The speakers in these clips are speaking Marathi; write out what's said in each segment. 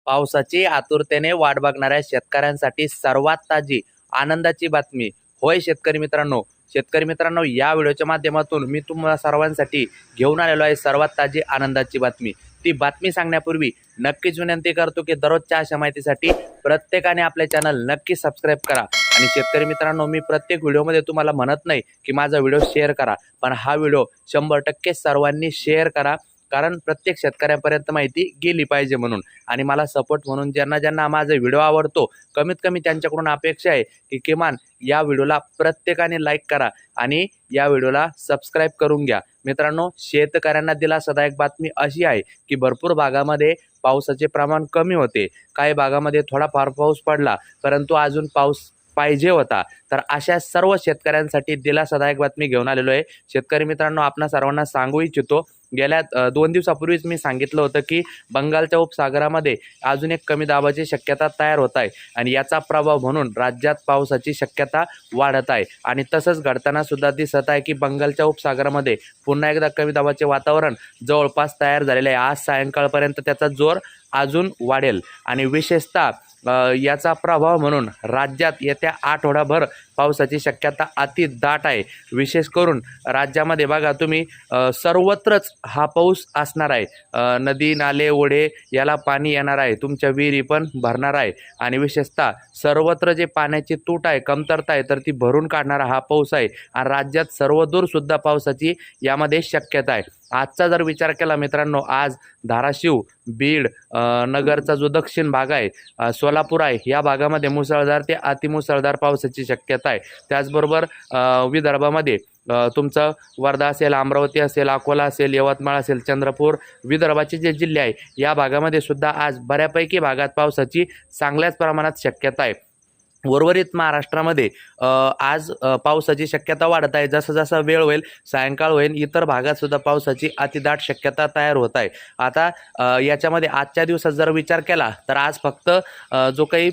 पावसाची आतुरतेने वाट बघणाऱ्या शेतकऱ्यांसाठी सर्वात ताजी आनंदाची बातमी. होय शेतकरी मित्रांनो, या व्हिडिओच्या माध्यमातून मी तुम्हाला सर्वांसाठी घेऊन आलेलो आहे सर्वात ताजी आनंदाची बातमी. ती बातमी सांगण्यापूर्वी नक्कीच विनंती करतो की दररोजच्या अशा माहितीसाठी प्रत्येकाने आपले चॅनल नक्की सबस्क्राईब करा. आणि शेतकरी मित्रांनो, मी प्रत्येक व्हिडिओमध्ये तुम्हाला म्हणत नाही की माझा व्हिडिओ शेअर करा, पण हा व्हिडिओ 100% सर्वांनी शेअर करा, कारण प्रत्येक शेतकऱ्यापर्यंत माहिती गेली पाहिजे म्हणून. आणि मला सपोर्ट म्हणून ज्यांना ज्यांना माझा व्हिडिओ आवडतो, कमीत कमी त्यांच्याकडून अपेक्षा आहे की किमान या व्हिडिओला प्रत्येकाने लाईक करा आणि या व्हिडिओला सबस्क्राईब करून घ्या. मित्रांनो, शेतकऱ्यांना दिलासादायक बातमी अशी आहे की भरपूर भागामध्ये पावसाचे प्रमाण कमी होते. काही भागामध्ये थोडाफार पाऊस पडला, परंतु अजून पाऊस पाहिजे होता. तर अशा सर्व शेतकऱ्यांसाठी दिलासादायक बातमी घेऊन आलेलो आहे. शेतकरी मित्रांनो, आपणा सर्वांना सांगू इच्छितो, गेल्या 2 दिवसापूर्वीच मी सांगितलं होतं की बंगालच्या उपसागरामध्ये अजून एक कमी दाबाची शक्यता तयार होत आहे आणि याचा प्रभाव म्हणून राज्यात पावसाची शक्यता वाढत आहे. आणि तसंच घडताना सुद्धा दिसत आहे की बंगालच्या उपसागरामध्ये पुन्हा एकदा कमी दाबाचे वातावरण जवळपास तयार झालेले आहे. आज सायंकाळपर्यंत त्याचा जोर अजून वाढेल आणि विशेषतः याचा प्रभाव म्हणून राज्यात येत्या आठवडाभर पावसाची शक्यता अति दाट आहे. विशेष करून राज्यामध्ये बघा तुम्ही, सर्वत्रच हा पाऊस असणार आहे. नदी नाले ओढे याला पाणी येणार आहे, तुमच्या विहिरी पण भरणार आहे आणि विशेषतः सर्वत्र जे पाण्याची तूट आहे, कमतरता आहे, तर ती भरून काढणारा हा पाऊस आहे. आणि राज्यात सर्वदूर सुद्धा पावसाची यामध्ये शक्यता आहे. आजचा जर विचार केला मित्रांनो, आज धाराशिव, बीड, नगरचा जो दक्षिण भाग आहे, सोलापूर आहे, या भागामध्ये मुसळधार ते अतिमुसळधार पावसाची शक्यता आहे. त्याचबरोबर विदर्भामध्ये तुमचं वर्धा असेल, अमरावती असेल, अकोला असेल, यवतमाळ असेल, चंद्रपूर, विदर्भाचे जे जिल्हे आहे या भागामध्ये सुद्धा आज बऱ्यापैकी भागात पावसाची चांगल्याच प्रमाणात शक्यता आहे. उर्वरित महाराष्ट्रामध्ये आज पावसाची शक्यता वाढत आहे. जसं जसं वेळ होईल, सायंकाळ होईल, इतर भागात सुद्धा पावसाची अतिदाट शक्यता तयार होत आहे. आता याच्यामध्ये आजच्या दिवसात जर विचार केला तर आज फक्त जो काही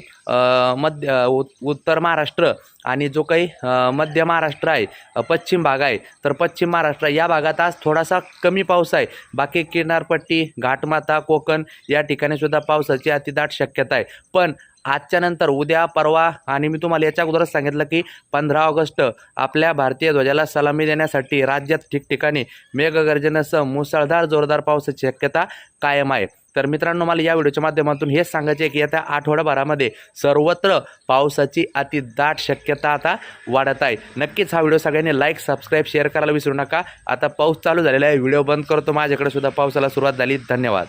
उत्तर महाराष्ट्र आणि जो काही मध्य महाराष्ट्र आहे, पश्चिम भाग आहे, तर पश्चिम महाराष्ट्र या भागात आज थोडासा कमी पाऊस आहे. बाकी किनारपट्टी, घाटमाथा, कोकण या ठिकाणी सुद्धा पावसाची अतिदाट शक्यता आहे. पण आजच्या नंतर उद्या, परवा आणि मी तुम्हाला याच्या अगोदरच सांगितलं की 15 ऑगस्ट आपल्या भारतीय ध्वजाला सलामी देण्यासाठी राज्यात ठिकठिकाणी मेघगर्जनेसह मुसळधार जोरदार पावसाची शक्यता कायम आहे. तर मित्रांनो, मला या व्हिडिओच्या माध्यमातून हेच सांगायचे आहे की येत्या आठवडाभरामध्ये सर्वत्र पावसाची अतिदाट शक्यता आता वाढत आहे. नक्कीच हा व्हिडिओ सगळ्यांनी लाईक, सबस्क्राईब, शेअर करायला विसरू नका. आता पाऊस चालू झालेला आहे. व्हिडिओ बंद करतो, माझ्याकडे सुद्धा पावसाला सुरुवात झाली. धन्यवाद.